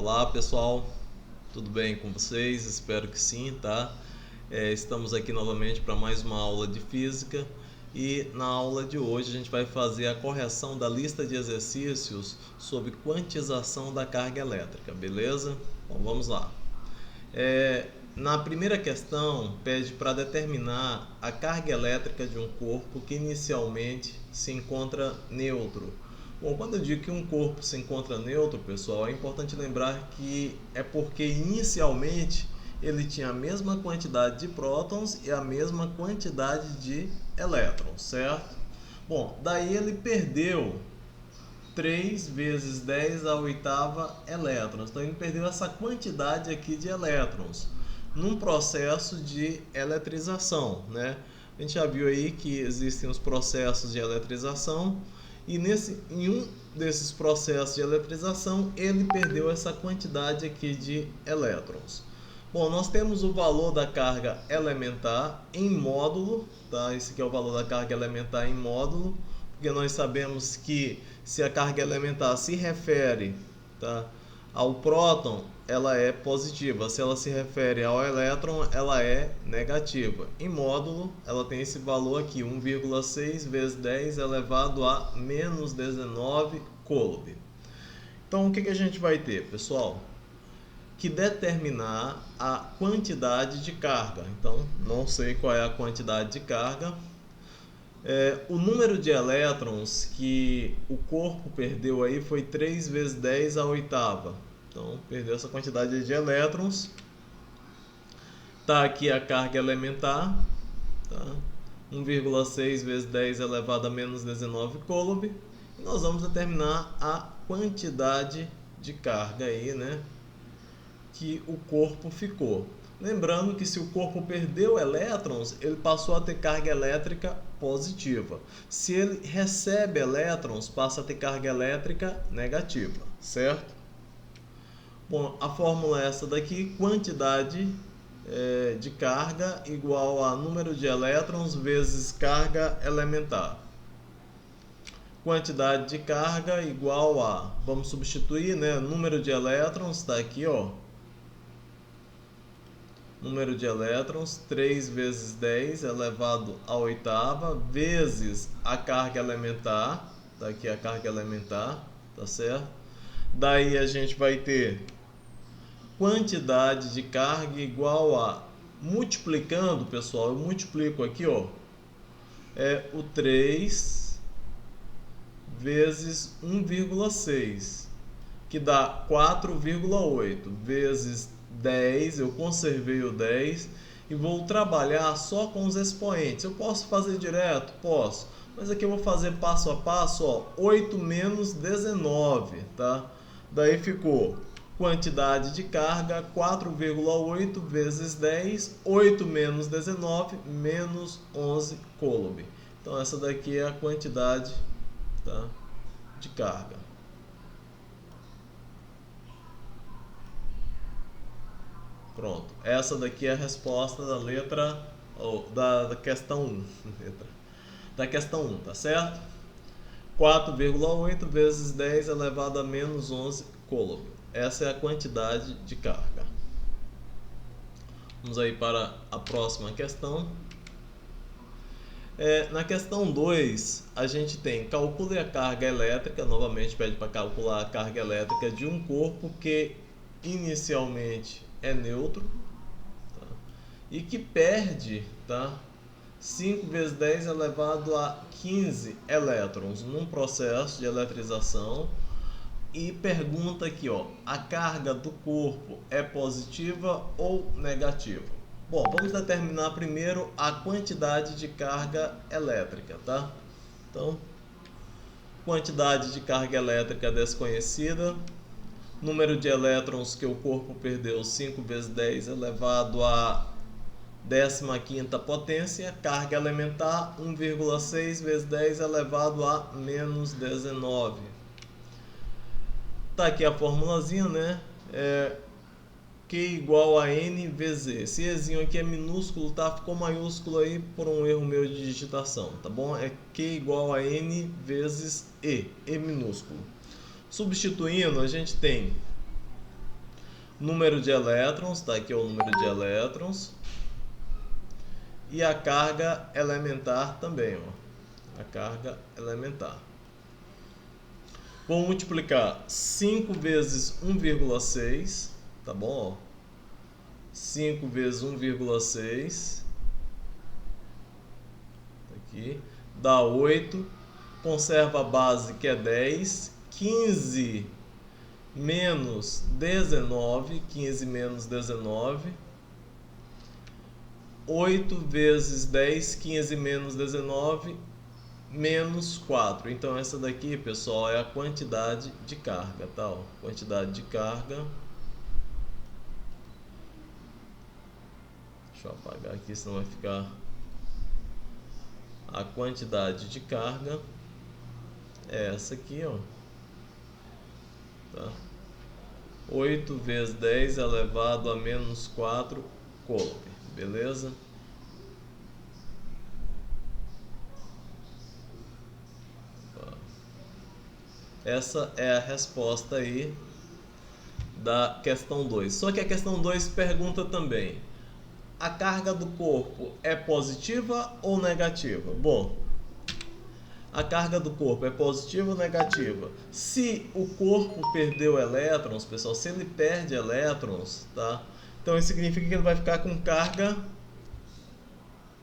Olá pessoal, tudo bem com vocês? Espero que sim, tá? Estamos aqui novamente para mais uma aula de física e na aula de hoje a gente vai fazer a correção da lista de exercícios sobre quantização da carga elétrica, beleza? Bom, vamos lá. Na primeira questão, pede para determinar a carga elétrica de um corpo que inicialmente se encontra neutro. Bom, quando eu digo que um corpo se encontra neutro, pessoal, é importante lembrar que é porque inicialmente ele tinha a mesma quantidade de prótons e a mesma quantidade de elétrons, certo? Bom, daí ele perdeu 3 vezes 10 a oitava elétrons. Então ele perdeu essa quantidade aqui de elétrons num processo de eletrização, né? A gente já viu aí que existem os processos de eletrização e em um desses processos de eletrização ele perdeu essa quantidade aqui de elétrons. Bom, nós temos o valor da carga elementar em módulo, tá? Esse aqui é o valor da carga elementar em módulo, porque nós sabemos que se a carga elementar se refere, tá, ao próton, ela é positiva. Se ela se refere ao elétron, ela é negativa. Em módulo, ela tem esse valor aqui, 1,6 vezes 10 elevado a menos 19 coulomb. Então, o que a gente vai ter, pessoal? Que determinar a quantidade de carga. Então, não sei qual é a quantidade de carga. O número de elétrons que o corpo perdeu aí foi 3 vezes 10 a oitava. Então, perdeu essa quantidade de elétrons. Está aqui a carga elementar. Tá? 1,6 vezes 10 elevado a menos 19 coulomb. E nós vamos determinar a quantidade de carga aí, né, que o corpo ficou. Lembrando que se o corpo perdeu elétrons, ele passou a ter carga elétrica positiva. Se ele recebe elétrons, passa a ter carga elétrica negativa, certo? Bom, a fórmula é essa daqui, quantidade de carga igual a número de elétrons vezes carga elementar. Quantidade de carga igual a, vamos substituir, né, número de elétrons, está aqui, ó. Número de elétrons, 3 vezes 10 elevado à oitava, vezes a carga elementar, tá aqui a carga elementar, tá certo? Daí a gente vai ter quantidade de carga igual a, multiplicando, pessoal, eu multiplico aqui, ó, o 3 vezes 1,6, que dá 4,8, vezes 10, eu conservei o 10 e vou trabalhar só com os expoentes. Eu posso fazer direto? Posso. Mas aqui eu vou fazer passo a passo, ó, 8 menos 19, tá? Daí ficou quantidade de carga 4,8 vezes 10, 8 menos 19, menos 11 coulomb. Então essa daqui é a quantidade, tá, de carga. Pronto, essa daqui é a resposta da letra, da questão 1. Da questão 1, tá certo? 4,8 vezes 10 elevado a menos 11 coulomb. Essa é a quantidade de carga. Vamos aí para a próxima questão. Na questão 2, a gente tem calcule a carga elétrica, novamente pede para calcular a carga elétrica de um corpo que inicialmente é neutro, tá, e que perde, tá, 5 vezes 10 elevado a 15 elétrons num processo de eletrização. E pergunta aqui, ó, a carga do corpo é positiva ou negativa? Bom, vamos determinar primeiro a quantidade de carga elétrica, tá? Então, quantidade de carga elétrica desconhecida, número de elétrons que o corpo perdeu, 5 vezes 10 elevado a 15ª potência, carga elementar 1,6 vezes 10 elevado a menos 19. Tá aqui a formulazinha, né? Q igual a N vezes E. Esse Ezinho aqui é minúsculo, tá? Ficou maiúsculo aí por um erro meu de digitação, tá bom? É Q igual a N vezes E minúsculo. Substituindo, a gente tem número de elétrons, tá aqui o número de elétrons, e a carga elementar também, ó, a carga elementar. Vou multiplicar 5 vezes 1,6, tá bom? 5 vezes 1,6, aqui, dá 8, conserva a base que é 10, 15 menos 19, 15 menos 19, 8 vezes 10, 15 menos 19, menos 4. Então essa daqui, pessoal, é a quantidade de carga, tá? Ó, quantidade de carga. Deixa eu apagar aqui, senão vai ficar... A quantidade de carga é essa aqui, ó. Tá? 8 vezes 10 elevado a menos 4 coulomb, beleza? Essa é a resposta aí da questão 2. Só que a questão 2 pergunta também: a carga do corpo é positiva ou negativa? Bom, a carga do corpo é positiva ou negativa? Se o corpo perdeu elétrons, pessoal, se ele perde elétrons, tá? Então isso significa que ele vai ficar com carga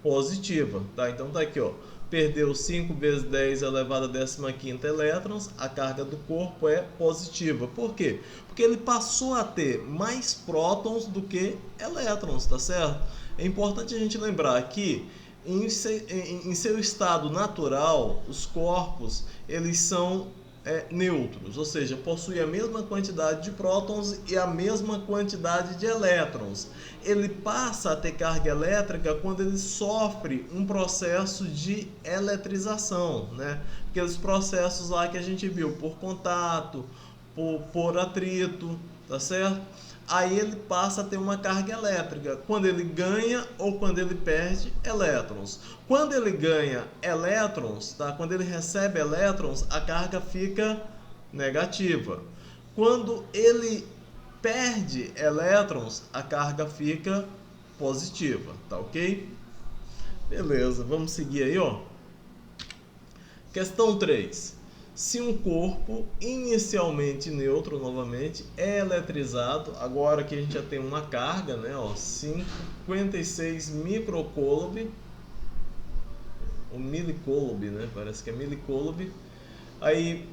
positiva, tá? Então tá aqui, ó. Perdeu 5 vezes 10 elevado a 15ª elétrons, a carga do corpo é positiva. Por quê? Porque ele passou a ter mais prótons do que elétrons, tá certo? É importante a gente lembrar que em seu estado natural, os corpos, eles são neutros, ou seja, possuem a mesma quantidade de prótons e a mesma quantidade de elétrons. Ele passa a ter carga elétrica quando ele sofre um processo de eletrização, né? Aqueles processos lá que a gente viu, por contato, por atrito, tá certo? Aí ele passa a ter uma carga elétrica, quando ele ganha ou quando ele perde elétrons. Quando ele ganha elétrons, tá? Quando ele recebe elétrons, a carga fica negativa. Quando ele perde elétrons, a carga fica positiva, tá ok? Beleza, vamos seguir aí, ó. Questão 3. Se um corpo inicialmente neutro, novamente, é eletrizado, agora que a gente já tem uma carga, né, ó, 56 microcoulomb, ou milicoulomb, né, parece que é milicoulomb. Aí,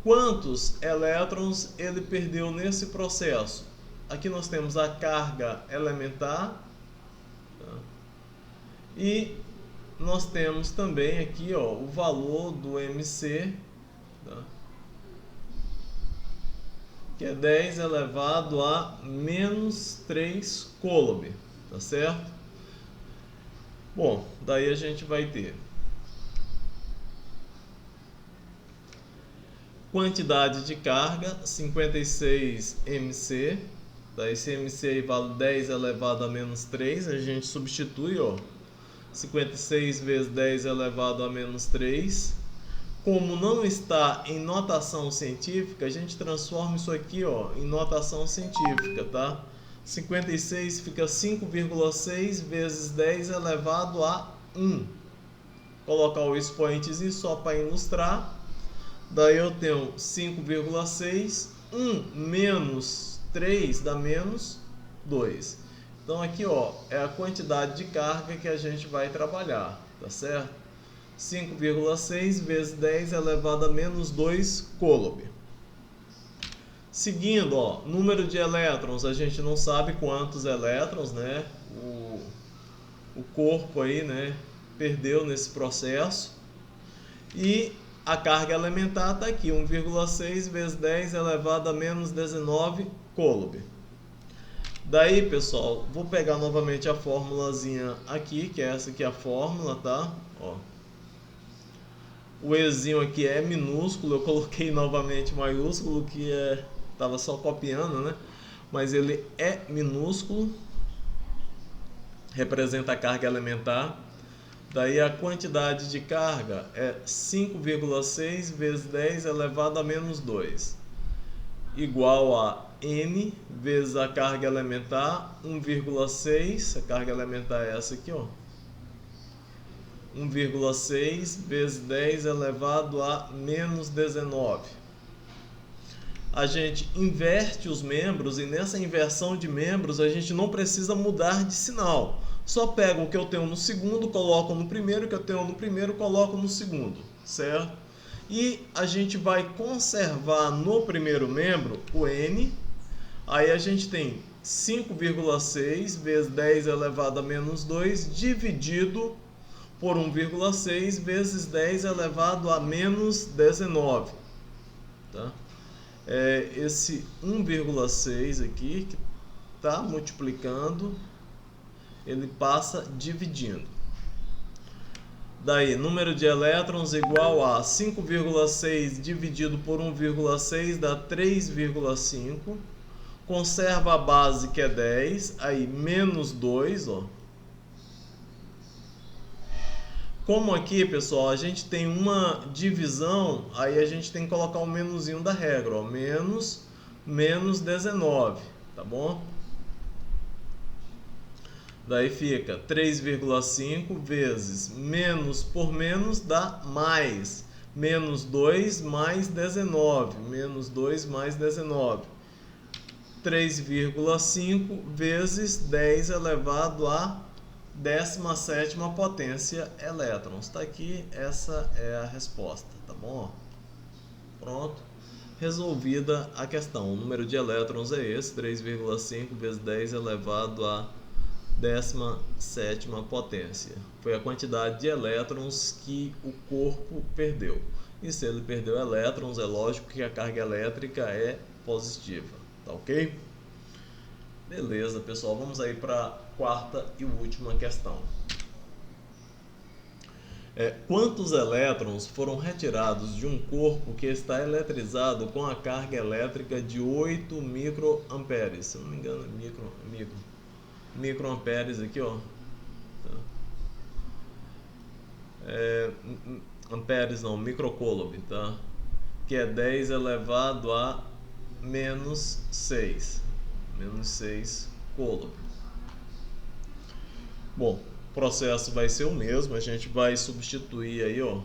quantos elétrons ele perdeu nesse processo? Aqui nós temos a carga elementar, tá? E nós temos também aqui, ó, o valor do MC, tá? Que é 10 elevado a menos 3 coulomb, tá certo? Bom, daí a gente vai ter quantidade de carga, 56 MC, daí esse MC aí vale 10 elevado a menos 3, a gente substitui, ó, 56 vezes 10 elevado a menos 3. Como não está em notação científica, a gente transforma isso aqui, ó, em notação científica, tá? 56 fica 5,6 vezes 10 elevado a 1. Colocar o expoentezinho só para ilustrar. Daí eu tenho 5,6, 1 menos 3 dá menos 2. Então aqui, ó, é a quantidade de carga que a gente vai trabalhar, tá certo? 5,6 vezes 10 elevado a menos 2 coulomb. Seguindo, ó, número de elétrons, a gente não sabe quantos elétrons, né, o corpo aí, né, perdeu nesse processo. E a carga elementar está aqui, 1,6 vezes 10 elevado a menos 19 coulomb. Daí, pessoal, vou pegar novamente a fórmulazinha aqui, que é essa aqui a fórmula, tá? Ó. O Ezinho aqui é minúsculo, eu coloquei novamente maiúsculo, que tava só copiando, né? Mas ele é minúsculo, representa a carga elementar. Daí a quantidade de carga é 5,6 vezes 10 elevado a menos 2, igual a N vezes a carga elementar, 1,6, a carga elementar é essa aqui, ó. 1,6 vezes 10 elevado a menos 19. A gente inverte os membros e nessa inversão de membros a gente não precisa mudar de sinal. Só pego o que eu tenho no segundo, coloco no primeiro, o que eu tenho no primeiro, coloco no segundo, certo? E a gente vai conservar no primeiro membro o N. Aí a gente tem 5,6 vezes 10 elevado a menos 2 dividido por 1,6 vezes 10 elevado a menos 19. Tá? Esse 1,6 aqui, que está multiplicando, ele passa dividindo. Daí, número de elétrons igual a 5,6 dividido por 1,6 dá 3,5. Conserva a base que é 10, aí menos 2, ó. Como aqui, pessoal, a gente tem uma divisão, aí a gente tem que colocar o menuzinho da regra, ó, menos 19, tá bom? Daí fica 3,5 vezes menos por menos dá mais, menos 2 mais 19, menos 2 mais 19. 3,5 vezes 10 elevado a 17ª potência elétrons. Está aqui, essa é a resposta, tá bom? Pronto, resolvida a questão. O número de elétrons é esse, 3,5 vezes 10 elevado a 17ª potência. Foi a quantidade de elétrons que o corpo perdeu. E se ele perdeu elétrons, é lógico que a carga elétrica é positiva, tá ok? Beleza, pessoal, vamos aí para a quarta e última questão. Quantos elétrons foram retirados de um corpo que está eletrizado com a carga elétrica de 8 microamperes? Se eu não me engano, microamperes aqui, ó. Amperes não, microcoulomb, tá? Que é 10 elevado a menos 6. Menos 6 coulomb. Bom, o processo vai ser o mesmo, a gente vai substituir aí, ó,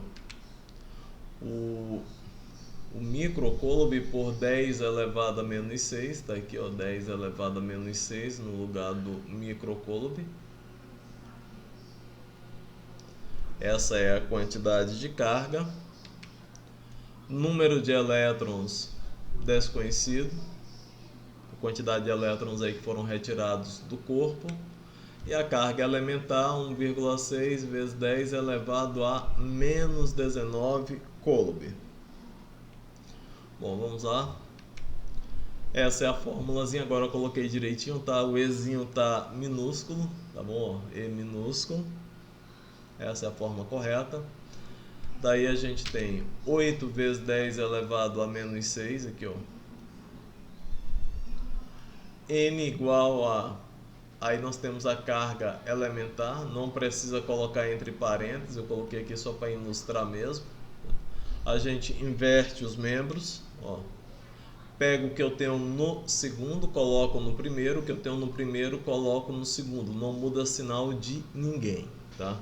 o microcoulomb por 10 elevado a menos 6, tá aqui, ó, 10 elevado a menos 6 no lugar do microcoulomb. Essa é a quantidade de carga. Número de elétrons desconhecido. A quantidade de elétrons aí que foram retirados do corpo. E a carga elementar, 1,6 vezes 10 elevado a menos 19 coulomb. Bom, vamos lá. Essa é a formulazinha, agora eu coloquei direitinho, tá? O Ezinho tá minúsculo, tá bom? E minúsculo. Essa é a forma correta. Daí a gente tem 8 vezes 10 elevado a menos 6, aqui, ó. N igual a... Aí nós temos a carga elementar, não precisa colocar entre parênteses, eu coloquei aqui só para ilustrar mesmo. A gente inverte os membros, ó. Pego o que eu tenho no segundo, coloco no primeiro, o que eu tenho no primeiro, coloco no segundo. Não muda sinal de ninguém, tá?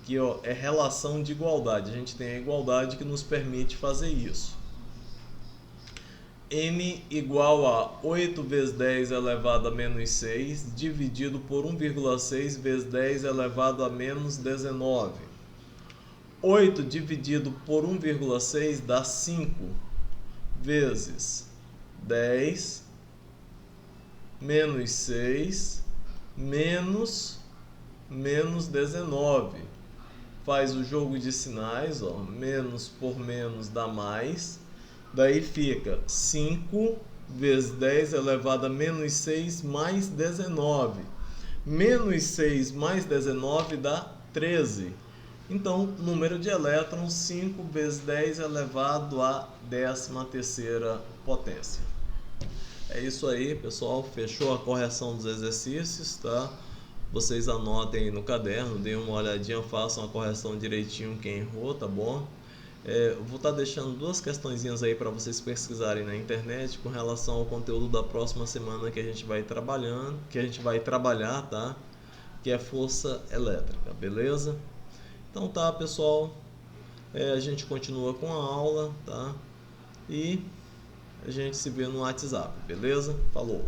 Aqui, ó, é relação de igualdade. A gente tem a igualdade que nos permite fazer isso. N igual a 8 vezes 10 elevado a menos 6, dividido por 1,6 vezes 10 elevado a menos 19. 8 dividido por 1,6 dá 5 vezes 10 menos 6 menos 19. Faz o jogo de sinais, ó, menos por menos dá mais. Daí fica 5 vezes 10 elevado a menos 6 mais 19. Menos 6 mais 19 dá 13. Então, número de elétrons, 5 vezes 10 elevado a 13ª potência. É isso aí, pessoal. Fechou a correção dos exercícios, tá? Vocês anotem aí no caderno, deem uma olhadinha, façam a correção direitinho quem errou, tá bom? Eu vou estar deixando duas questõezinhas aí para vocês pesquisarem na internet com relação ao conteúdo da próxima semana que a gente vai trabalhar, tá? Que é força elétrica, beleza? Então tá, pessoal, a gente continua com a aula, tá? E a gente se vê no WhatsApp, beleza? Falou!